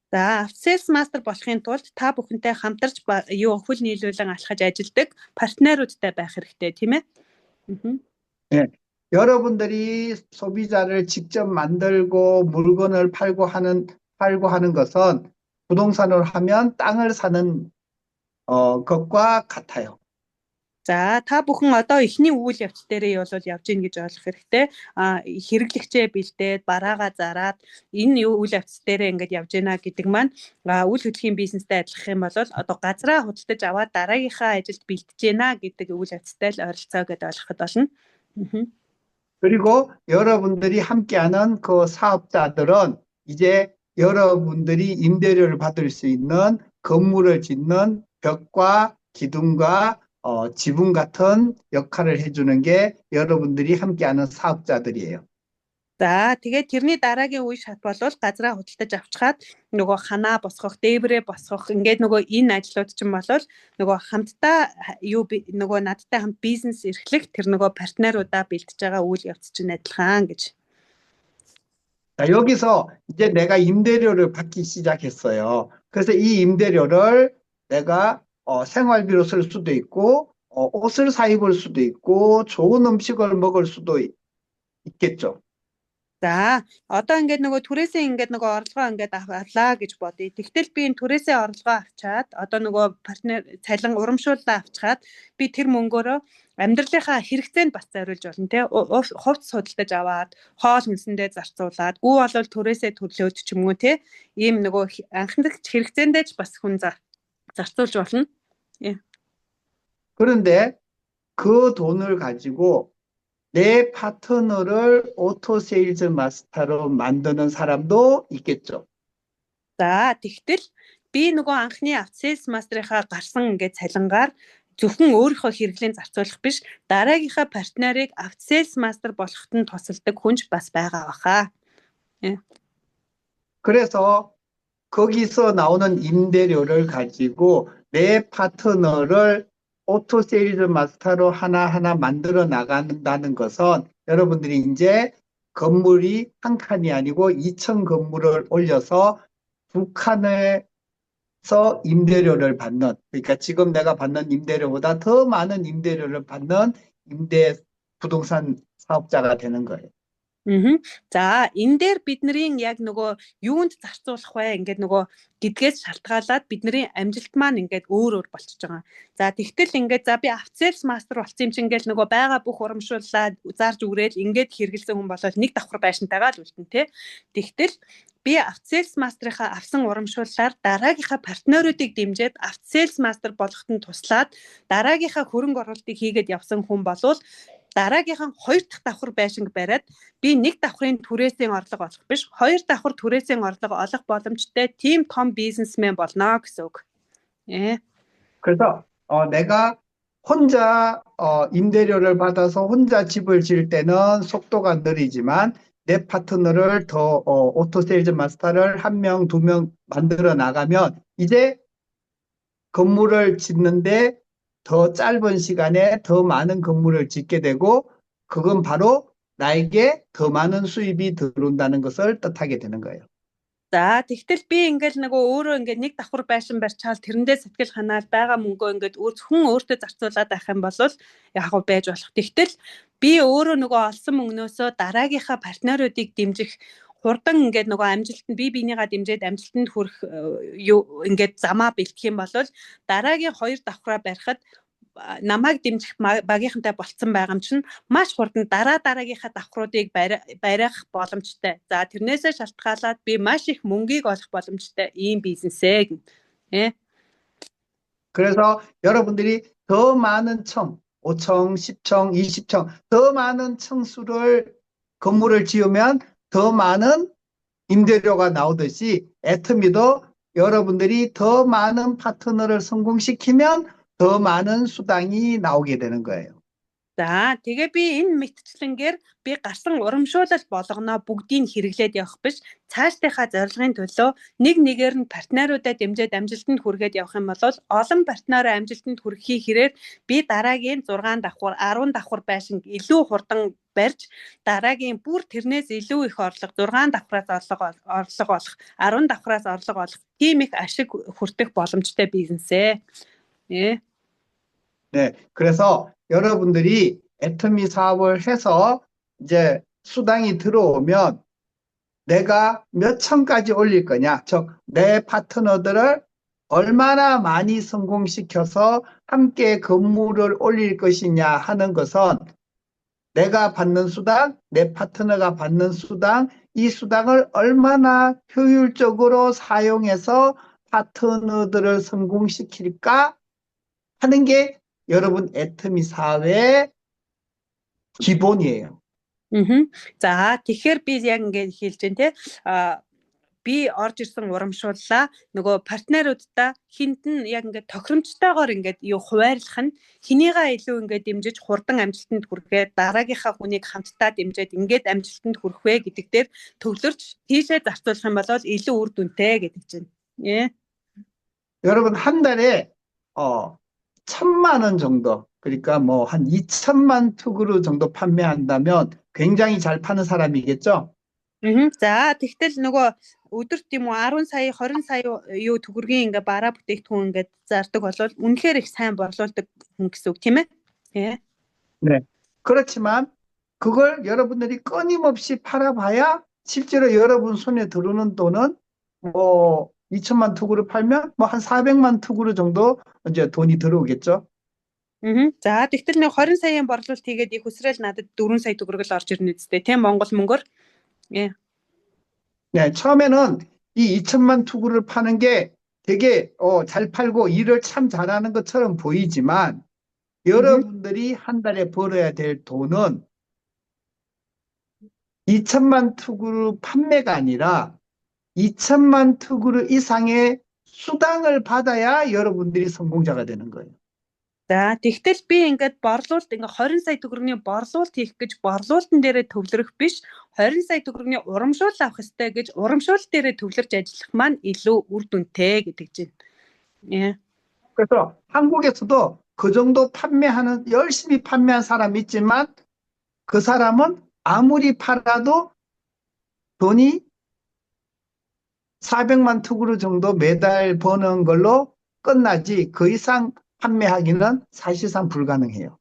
За автоселс мастер болохын тулд та бүхэнтэй хамтарч юу хөл нийлүүлэн алхаж ажилладаг партнеруудтай байх хэрэгтэй тийм ээ. 네. 여러분들이 소비자를 직접 만들고 물건을 팔고 하는 것은 부동산으로 하면 땅을 사는 것과 같아요. За та бүхэн одоо эхний үйл явц дээрээ явж гин гэж ойлгох хэрэгтэй. Хэрэглэгчээ бэлдээд бараагаа зараад энэ үйл явц дээрээ ингэж явж гинэ гэдэг маань үйл хөдлөлийн бизнестэй адилах юм бол одоо газраа худалдаж аваад дараагийнхаа ажилд бэлдэж гинэ гэдэг үйл явцтай л ойролцоо гэдээ ойлгоход болно. 그리고 여러분들이 함께하는 그 사업자들은 이제 여러분들이 임대료를 받을 수 있는 건물을 짓는 벽과 기둥과 지붕 같은 역할을 해주는 게 여러분들이 함께하는 사업자들이에요. За тэгээд тэрний дараагийн үе шат бол газраа худалдаж авчгаад нөгөө ханаа босгох, дээврээ босгох ингээд нөгөө энэ ажлууд ч юм бол нөгөө хамтдаа нөгөө надтай хамт бизнес эрхлэх тэр нөгөө партнеруудаа бэлтэж байгаа үйл явц чинь адилхан гэж. 자, 여기서 이제 내가 임대료를 받기 시작했어요. 그래서 이 임대료를 내가 생활비로 쓸 수도 있고 옷을 사 입을 수도 있고 좋은 음식을 먹을 수도 있겠죠. За одоо ингээд нөгөө түрээсээ ингээд нөгөө орлогоо ингээд авлаа гэж бодъё. Тэгтэл би энэ түрээсээ орлогоо авчаад одоо нөгөө партнер цалин урамшууллаа авчгаад би тэр мөнгөөрөө амьдралынхаа хэрэгцээнд бас зориулж болно тий. Хувц судалдаж аваад хоол хүнсэндээ зарцуулаад гүү болвол түрээсээ төлөөд ч юм уу тий. Ийм нөгөө анхналагч хэрэгцээндээ ч бас хүн зарцуулж болно. 그런데 그 돈을 가지고 내 파트너를 오토 세일즈 마스터로 만드는 사람도 있겠죠. За тэгтэл би нөгөө анхны автсейлс мастерынхаа гарсан ингээд цалингаар зөвхөн өөрийнхөө хэрэглэн зарцуулах биш дараагийнхаа партнерыг автсейлс мастер болоход нь тусалдаг хүнч бас байгаа баха. 그래서 거기서 나오는 임대료를 가지고 내 파트너를 오토 세일즈 마스터로 하나하나 만들어 나간다는 것은 여러분들이 이제 건물이 한 칸이 아니고 2층 건물을 올려서 2칸에서 임대료를 받는, 그러니까 지금 내가 받는 임대료보다 더 많은 임대료를 받는 임대 부동산 사업자가 되는 거예요. За энэ дээр бидний яг нөгөө юунд зарцуулах вэ ингээд нөгөө гэдгээс шалтгаалаад бидний амжилт маань ингээд өөр болчихж байгаа. За тэгтэл ингээд за би автсейлс мастер болсон юм чинь ингээд нөгөө байгаа бүх урамшууллаа зарж үрээл ингээд хэрэгэлсэн хүн болол нэг давхар байшинтайгаа л үлдэн тий. Тэгтэл би автсейлс мастерынхаа авсан урамшууллаар дараагийнхаа партнеруудыг дэмжиж автсейлс мастер болоход нь туслаад дараагийнхаа хөрөнгө оруулалтыг хийгээд явсан хүн болвол дараагийнхан 2 дахь давхар байшинг бариад би 1 давхрын түрээсийн орлого олох биш 2 давхар түрээсийн орлого олох боломжтой тийм том бизнесмен болно гэсэн үг. 그래서 내가 혼자 임대료를 받아서 혼자 집을 지을 때는 속도가 느리지만 내 파트너를 더 오토세일즈 마스터를 1명, 2명 만들어 나가면 이제 건물을 짓는데 더 짧은 시간에 더 많은 건물을 짓게 되고 그건 바로 나에게 더 많은 수입이 들어온다는 것을 뜻하게 되는 거예요. За тэгтэл би ингээл нөгөө өөрөө ингээд нэг давхар байшин барьчаал тэрэндээ сэтгэл ханаад байгаа мөнгөө ингээд зөвхөн өөртөө зарцуулаад байх юм бол яг гоо байж болох. Тэгтэл би өөрөө нөгөө олсон мөнгнөөсөө дараагийнхаа партнеруудыг дэмжих хурдан ингээд нөгөө амжилтанд биенийгаа дэмжиж амжилтанд хүрэх ингээд замаа бэлтгэх юм бол дараагийн 2 давхраа барихад намайг дэмжих багийнхантай болцсон байгаа юм чинь маш хурдан дараагийнхаа давхруудыг барих боломжтой. За тэрнээсээ шалтгаалаад би маш их мөнгийг олох боломжтой ийм бизнесээ гэнэ. 그래서 여러분들이 더 많은 층, 5층, 10층, 20층, 더 많은 층수를 건물을 지으면 더 많은 임대료가 나오듯이 애터미도 여러분들이 더 많은 파트너를 성공시키면 더 많은 수당이 나오게 되는 거예요. За тэгээ би энэ мэтчлэнгээр би гарсан урамшуулал болгоноо бүгдийг хэрэглээд явах биш цаашдынхаа зорилгын төлөө нэг нэгээр нь партнеруудаа дэмжиж амжилтанд хүргээд явах юм бол олон партнероо амжилтанд хүрэхийг хэрээр би дараагийн 6 давхар 10 давхар байшинг илүү хурдан барьж дараагийн бүр тэрнээс илүү их орлого 6 давхраас орлого олох 10 давхраас орлого олох тийм их ашиг хүртэх боломжтой бизнесээ. 네, 그래서 여러분들이 애터미 사업을 해서 이제 수당이 들어오면 내가 몇 층까지 올릴 거냐, 즉 내 파트너들을 얼마나 많이 성공시켜서 함께 건물을 올릴 것이냐 하는 것은 내가 받는 수당, 내 파트너가 받는 수당, 이 수당을 얼마나 효율적으로 사용해서 파트너들을 성공시킬까 하는 게 여러분 애터미 사업의 기본이에요. За тэгэхээр би яг ингэж хэлж байна те би орж ирсэн урамшууллаа нөгөө партнеруудаа хинтэн яг ингээд тохиромжтойгоор ингээд юу хуваарлах нь хинийгаа илүү ингээд дэмжиж хурдан амжилтанд хүрэхэд дараагийнхаа хүнийг хамтдаа дэмжиж ингээд амжилтанд хүрэх вэ гэдэг дээр төвлөрч тийшээ зарцуулах юм бол илүү үр дүнтэй гэдэг чинь. 예. 여러분 한 달에 1,000만 원 정도 그러니까 뭐 한 2천만 투구르 정도 판매한다면 굉장히 잘 파는 사람이겠죠? За тэгтэл нөгөө өдөрт тийм үү 10 сая 20 сая юу төгрөгийн ингээ бараа бүтээгдэхүүн ингээ зардаг болвол үнэхээр их сайн борлуулдаг хүн гэсэн үг тийм ээ. 예. 네. 그렇지만 그걸 여러분들이 끊임없이 팔아봐야 실제로 여러분 손에 들어오는 돈은 뭐 2천만 투구를 팔면 뭐 한 400만 투구르 정도 이제 돈이 들어오겠죠. За тэгтэл нэг 20 саяын борлуулалт хийгээд их өсрөөл надад 4 сая төгрөг л орж ирнэ үстэй тийм Монгол мөнгөөр. 예. 네, 처음에는 이 2천만 투구를 파는 게 되게 잘 팔고 일을 참 잘하는 것처럼 보이지만 여러분들이 한 달에 벌어야 될 돈은 2천만 투구르 판매가 아니라 2천만 투구르 이상의 수당을 받아야 여러분들이 성공자가 되는 거예요. За тэгтэл би ингээд борлуулалт ингээ 20 сая төгрөгийн борлуулалт хийх гэж борлуулалтын дээрээ төвлөрөх биш 20 сая төгрөгийн урамшуул авах хэрэгтэй гэж урамшуул дээрээ төвлөрж ажиллах маань илүү үр дүнтэй гэдэг чинь. 예. 그래서 한국에서도 그 정도 열심히 판매한 사람이 있지만 그 사람은 아무리 팔아도 돈이 400만 투구르 정도 매달 버는 걸로 끝나지 그 이상 판매하기는 사실상 불가능해요.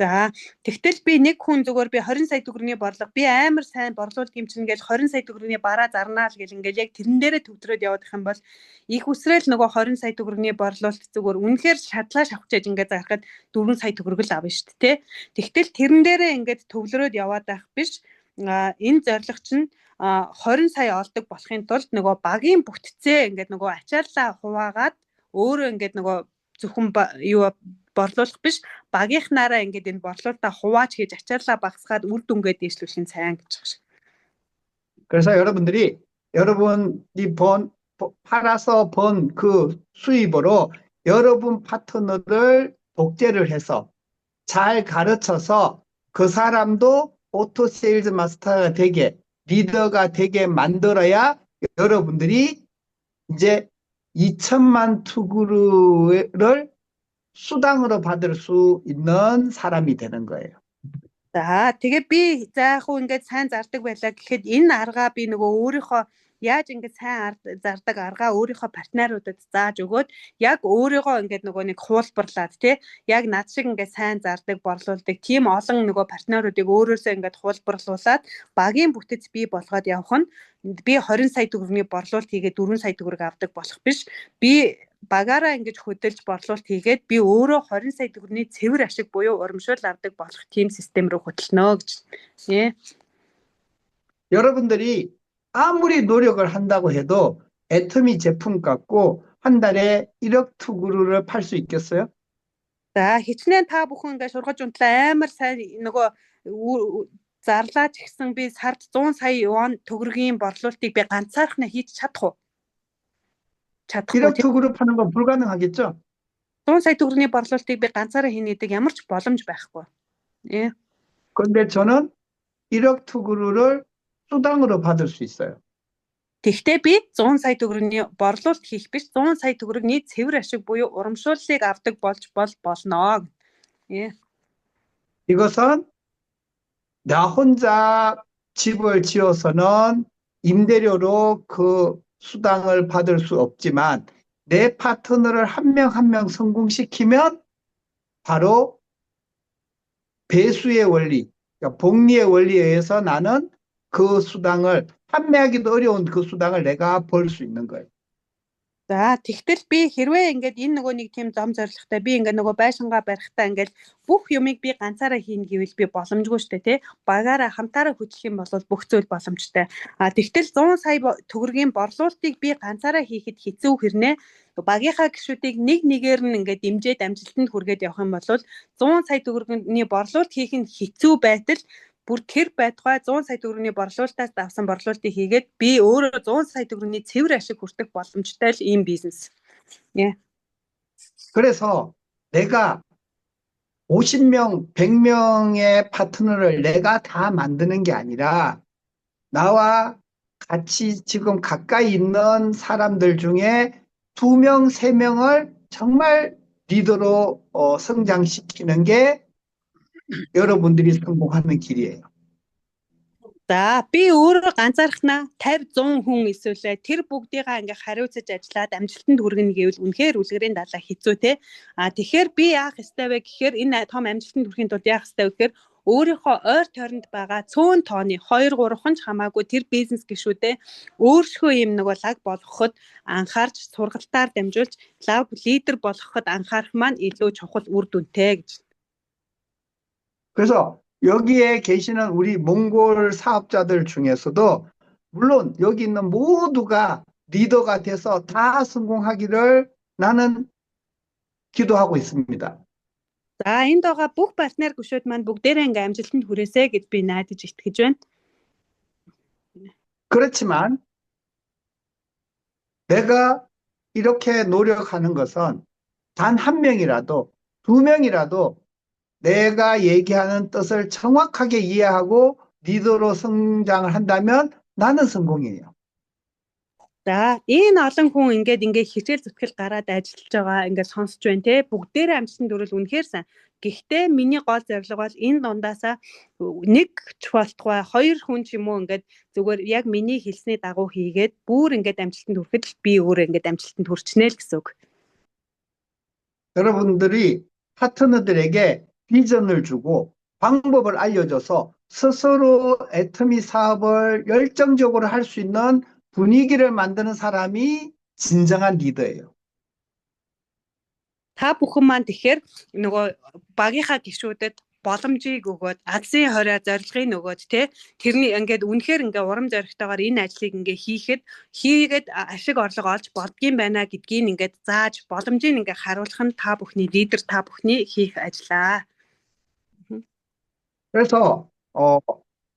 За тэгтэл би нэг хүн зүгээр би 20 сая төгрөгийн борлого би амар сайн борлуулалт гэмчин гэж 20 сая төгрөгийн бараа зарнаа л гэл ингээл яг тэрэн дээрээ төвтрөөд явах юм бол их үсрээл нөгөө 20 сая төгрөгийн борлуулалт зүгээр үнэхээр шатлаа шавхчааж ингээд зарахад 4 сая төгрөг л авна шүү дээ. Тэгтэл тэрэн дээрээ ингээд төвлөрөөд яваад байх биш. Энэ зорилго чинь 20 сая олдог болохын тулд нөгөө багийн бүтцээ ингээд нөгөө ачааллаа хуваагаад өөрөө ингээд нөгөө зөвхөн юу борлуулах биш багийнхнаараа ингээд энэ борлуулалтаа хувааж хийж ачааллаа багасгаад үр дүнгээ дэвшлүүлэх нь сайн гэж байна. 그래서 여러분이 팔아서 번 그 수입으로 여러분 파트너를 복제를 해서 잘 가르쳐서 그 사람도 오토 세일즈 마스터가 되게 리더가 되게 만들어야 여러분들이 이제 2천만 투구르를 수당으로 받을 수 있는 사람이 되는 거예요. За тэгээ би за яг ингээд сайн зардаг байлаа гэхэд энэ аргаа би нөгөө өөрийнхөө яаж ингээд сайн зардаг аргаа өөрийнхөө партнеруудад зааж өгөөд яг өөрийгөө ингээд нөгөө нэг хуулбарлаад тий яг над шиг ингээд сайн зардаг борлуулдаг тийм олон нөгөө партнеруудыг өөрөөсөө ингээд хуулбарлуулад багийн бүтэц бий болгоод явах нь би 20 сая төгрөгийн борлуулалт хийгээд 4 сая төгрөг авдаг болох биш би багаараа ингэж хөдөлж борлуулалт хийгээд би өөрөө 20 сая төгрөгийн цэвэр ашиг буюу урамшуул авдаг болох тийм систем рүү хөтлөнө гэж. 예. 여러분들이 아무리 노력을 한다고 해도 애터미 제품 갖고 한 달에 1억 투구르를 팔 수 있겠어요? За хичнээн та бүхэн ингээ шургаж унтлаа амар сайн нөгөө зарлаач гэсэн би сард 100 сая вон төгрөгийн борлуулалтыг би ганцаархнаа хийж чадах уу? 1억 투구르 파는 건 불가능하겠죠? 100 сая төгрөгийн борлуулалтыг би ганцаараа хийнэ гэдэг ямар ч боломж байхгүй. 예. 그런데 저는 1억 투구르를 수당으로 받을 수 있어요. Тэгтээ би 100 сая төгрөгийн борлуулалт хийх биш 100 сая төгрөгийн цэвэр ашиг буюу урамшууллыг авдаг болж болно. 예. 이것은 나 혼자 집을 지어서는 임대료로 그 수당을 받을 수 없지만 내 파트너를 한 명 한 명 성공시키면 바로 배수의 원리, 그러니까 복리의 원리에 의해서 나는 그 수당을 판매하기도 어려운 그 수당을 내가 벌 수 있는 거예요. За тэгтэл би хэрвээ ингээд энэ нөгөө нэг тийм зам зорилготой би ингээд нөгөө байшингаа барихтаа ингээд бүх юмыг би ганцаараа хийнэ гэвэл би боломжгүй шүү дээ тий багаараа хамтаараа хөтлөх юм бол бүх зүйл боломжтой. Тэгтэл 100 сая төгрөгийн борлуулалтыг би ганцаараа хийхэд хэцүү хэрнээ багийнхаа гишүүдийг нэг нэгээр нь ингээд дэмжиж амжилтанд хүргээд явах юм бол 100 сая төгрөгийн борлуулалт хийх нь хэцүү байтал бүр тэр байтугай 100 сая төгрөгийн борлуулалтаас авсан борлуулалтыг хийгээд би өөрөө 100 сая төгрөгийн цэвэр ашиг хүртэх боломжтой л ийм бизнес. 그래서 내가 50명, 100명의 파트너를 내가 다 만드는 게 아니라 나와 같이 지금 가까이 있는 사람들 중에 2명, 3명을 정말 리더로 성장시키는 게 여러분들이 성공하는 길이에요. За би өөрөө ганцаархнаа 50 100 хүн эсвэл тэр бүгдийгээ ингээ хариуцаж ажиллаад амжилтанд хүргэнэ гэвэл үнэхээр үлгэрийн далаа хэцүү те. Тэгэхээр би яах ёстой вэ гэхээр энэ том амжилтанд хүрэхин тулд яах ёстой вэ гэхээр өөрийнхөө ойр тойронд байгаа цөөн тооны 2 3 ч хамаагүй тэр бизнес гишүүдээ өөрсгөө юм нөгөө лаг болгоход анхаарч сургалтаар дамжуулж лаг лидер болгоход анхаарах маань илүү чухал үр дүнтэй гэж. 그래서 여기에 계시는 우리 몽골 사업자들 중에서도 물론 여기 있는 모두가 리더가 돼서 다 성공하기를 나는 기도하고 있습니다. За энд байгаа бүх партнер гүшүүд маань бүгдээрээ ингээм амжилтанд хүрээсэй гэж би найдаж итгэж байна. 그렇지만 내가 이렇게 노력하는 것은 단 한 명이라도 2명이라도 내가 얘기하는 뜻을 정확하게 이해하고 리더로 성장을 한다면 나는 성공이에요. За энэ олон хүн ингээд хичээл зүтгэл гараад ажиллаж байгаа ингээд сонсч байна те бүгдээрээ амжилтанд хүрэл үнэхээр сайн. Гэхдээ миний гол зорилго бол энэ дундаасаа нэг ч болтугай 2 хүн ч юм уу ингээд зүгээр яг миний хэлсний дагуу хийгээд бүр ингээд амжилтанд хүрэхэд би өөрөө ингээд амжилтанд хүрчнэ л гэсэн үг. 여러분들이 파트너들에게 비전을 주고 방법을 알려줘서 스스로 애터미 사업을 열정적으로 할 수 있는 분위기를 만드는 사람이 진정한 리더예요. Та бүхэн маань тэгэхээр нөгөө багийнхаа гишүүдэд боломжийг өгөөд азийн хорой зорилгыг өгөөд те тэрний ингээд үнэхээр ингээ урам зоригтойгоор энэ ажлыг ингээ хийгээд ашиг орлого олж болдгийм байна гэдгийг ингээд зааж боломжийг ингээ харуулах нь та бүхний лидер та бүхний хийх ажлаа. 그래서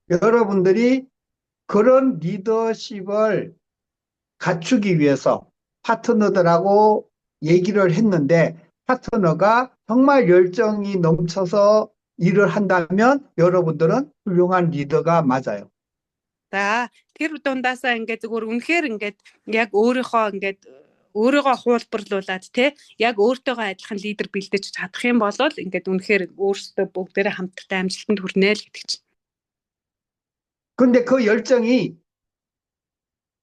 여러분들이 그런 리더십을 갖추기 위해서 파트너들하고 얘기를 했는데 파트너가 정말 열정이 넘쳐서 일을 한다면 여러분들은 훌륭한 리더가 맞아요. За тэр дундаасаа ингээд зүгээр үнэхээр ингээд яг өөрийгөө хуулбарлуулад те яг өөртөөгөө адилхан лидер бэлдэж чадах юм бол ингээд үнэхээр өөрсдөө бүгдээрээ хамтдаа амжилтанд хүрнэ л гэдэг чинь. 근데 그 열정이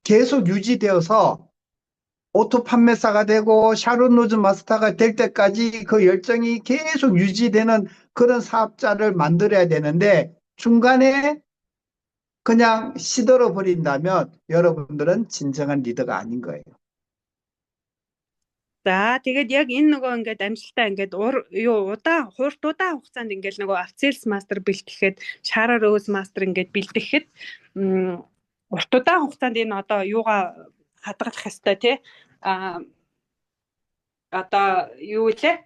계속 유지되어서 오토 판매사가 되고 샤론 로즈 마스터가 될 때까지 그 열정이 계속 유지되는 그런 사업자를 만들어야 되는데 중간에 그냥 시들어 버린다면 여러분들은 진정한 리더가 아닌 거예요. За тэгээд яг энэ нөгөө ингээд амжилтаа ингээд удаан хугацаанд ингээд нөгөө авцэлс мастер бэлтгэхэд шара роуз мастер ингээд бэлтгэхэд урт удаан хугацаанд энэ одоо юугаа хадгалах ёстой тий одоо юу вэ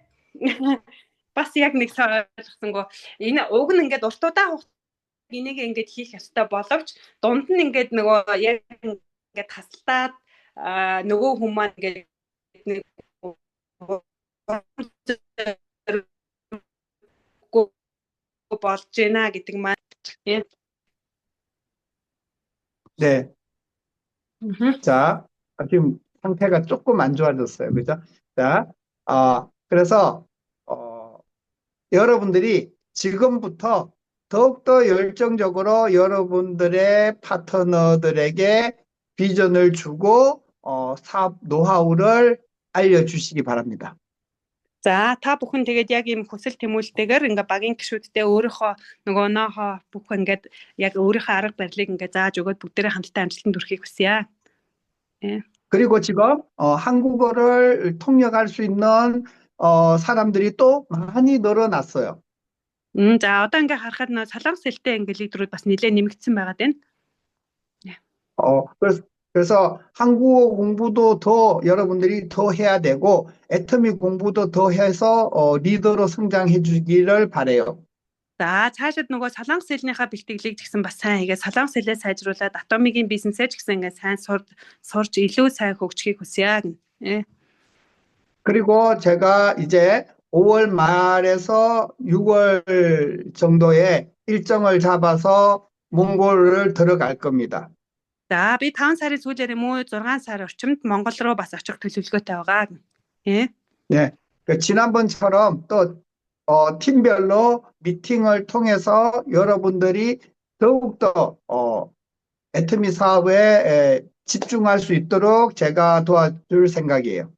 бас яг нэг ойлгосонгүй энэ уг нь ингээд урт удаан хугацаанд энийг ингээд хийх ёстой боловч дунд нь ингээд нөгөө яг ингээд таслаад нөгөө хүмүүс маань ингээд болж байна гэдэг маань. 네. 자, 지금 상태가 조금 안 좋아졌어요. 그죠? 자, 그래서 여러분들이 지금부터 더욱더 열정적으로 여러분들의 파트너들에게 비전을 주고 사업 노하우를 알려주시기 바랍니다. За та бүхэн тэгээд яг ийм хүсэл тэмүүлэлтэйгээр ингээ багийн гишүүдтэй өөрийнхөө нөгөө ноохоо бүх ингээд яг өөрийнхөө арга барилыг ингээ зааж өгөөд бүгдээрээ хамтдаа амжилтанд хүрэхийг хүсье. 그리고 지금 한국어를 통역할 수 있는 사람들이 또 많이 늘어났어요. За одоо ингээ харахад нөө солонгос хэлтэй ингээ лидерүүд бас нэлээд нэмэгдсэн байгаад байна. 그래서 한국어 공부도 더 여러분들이 더 해야 되고 애터미 공부도 더 해서 리더로 성장해 주기를 바라요. За цаашид нөгөө солонгос хэлнийхаа бэлтгэлийг ч гэсэн бас сайн хийгээд солонгос хэлээ сайжруулад Atomic-ийн бизнесээ ч гэсэн ингээд сайн сурж илүү сайн хөгжихийг хүсье гэнэ. 예. 그리고 제가 이제 5월 말에서 6월 정도에 일정을 잡아서 몽골을 들어갈 겁니다. За би 5 сарын сүүлээр юм уу 6 сар орчимд Монгол руу бас очих төлөвлөгөөтэй байгаа гэнэ. 예. 네, 지난번처럼 또 팀별로 미팅을 통해서 여러분들이 더욱더 애터미 사업에 집중할 수 있도록 제가 도와줄 생각이에요.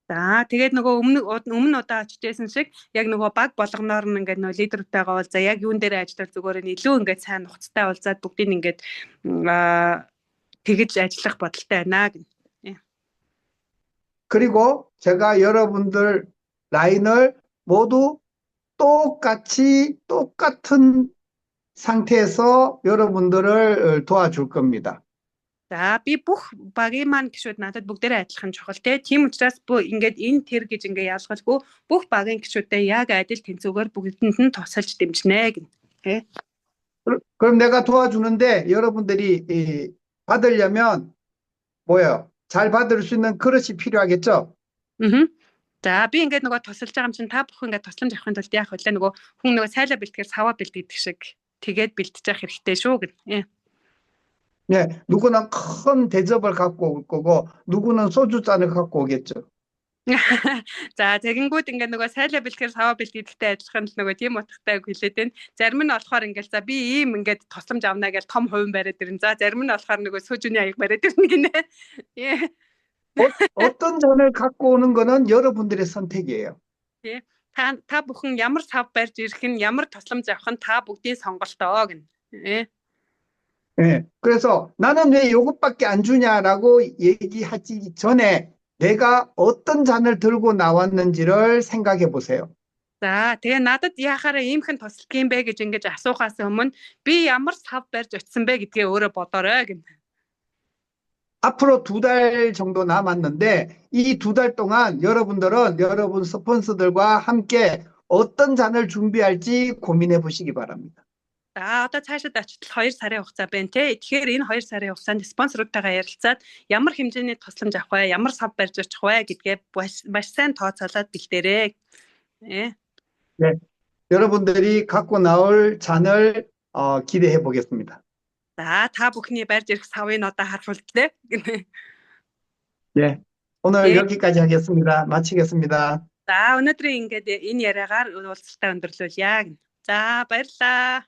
За тэгээд нөгөө өмнө удаа очижсэн шиг яг нөгөө баг болгоноор нь ингээд нөгөө лидерүүдтэйгээ бол за яг юун дээр ажиллах зүгээр нь илүү ингээд сайн нухацтай уулзаад бүгдийг ингээд тэгж ажиллах бодолтой байна гэнэ. 그리고 제가 여러분들 라인을 모두 똑같은 상태에서 여러분들을 도와줄 겁니다. За би бүх багийн маань гишүүд надад бүгдээрээ адилхан чухал те. Тийм учраас ингээд энэ тэр гэж ингээд ялгалгүй бүх багийн гишүүдтэй яг адил тэнцвэрээр бүгдэнд нь тусалж дэмжнэ гэнэ. 그럼 내가 도와주는데 여러분들이 받으려면 뭐예요? 잘 받을 수 있는 그릇이 필요하겠죠? За би ингээд нөгөө тусалж байгаа юм чинь та бүхэн ингээд тусламж авахын тулд яах вэ? Нөгөө хүн нөгөө сайлаа бэлтгэхээр саваа бэлтгэдэг шиг тэгээд бэлтэж явах хэрэгтэй шүү гэнэ. 네, 누구는 큰 대접을 갖고 올 거고 누구는 소주잔을 갖고 오겠죠. За тэгэнгүүт ингээд нөгөө сайлаа бэлтгэхээр саваа бэлтгэдэгтэй адилхан л нөгөө тийм утгатай хэлээд байна. Зарим нь болохоор ингээд за би ийм ингээд тусламж авна гэж том хувин бариад ирнэ. За зарим нь болохоор нөгөө 소주ний аяг бариад ирнэ гинэ. 어떤 잔을 갖고 오는 거는 여러분들의 선택이에요. Та бүхэн ямар сав барьж ирэх нь ямар тусламж авах нь та бүгдийн сонголтоо гэнэ. 네, 그래서 나는 왜 이것밖에 안 주냐라고 얘기하기 전에 내가 어떤 잔을 들고 나왔는지를 생각해 보세요. За тэгээ надад яхаараа иймхэн тусалдаг юм бэ гэж ингэж асуухаас өмнө би ямар сав барьж очсон бэ гэдгээ өөрөө бодоорой гэнэ. 앞으로 2달 정도 남았는데 이 2달 동안 여러분들은 여러분 스폰서들과 함께 어떤 잔을 준비할지 고민해 보시기 바랍니다. За одоо цаашид очиход 2 сарын хугацаа байна те. Тэгэхээр энэ 2 сарын хугацаанд спонсоруудтайгаа ярилцаад ямар хэмжээний тусламж авах вэ, ямар сав барьж очих вэ гэдгээ маш сайн тооцоолоод бэлдээрэй. 네, 여러분들이 갖고 나올 잔을 기대해 보겠습니다. За та бүхний барьж ирэх савыг одоо харах үлдлээ. 네, 오늘 여기까지 하겠습니다. 마치겠습니다. За өнөөдрийн ингээд энэ яриагаар уулзалтаа өндөрлүүлье. За баярлалаа.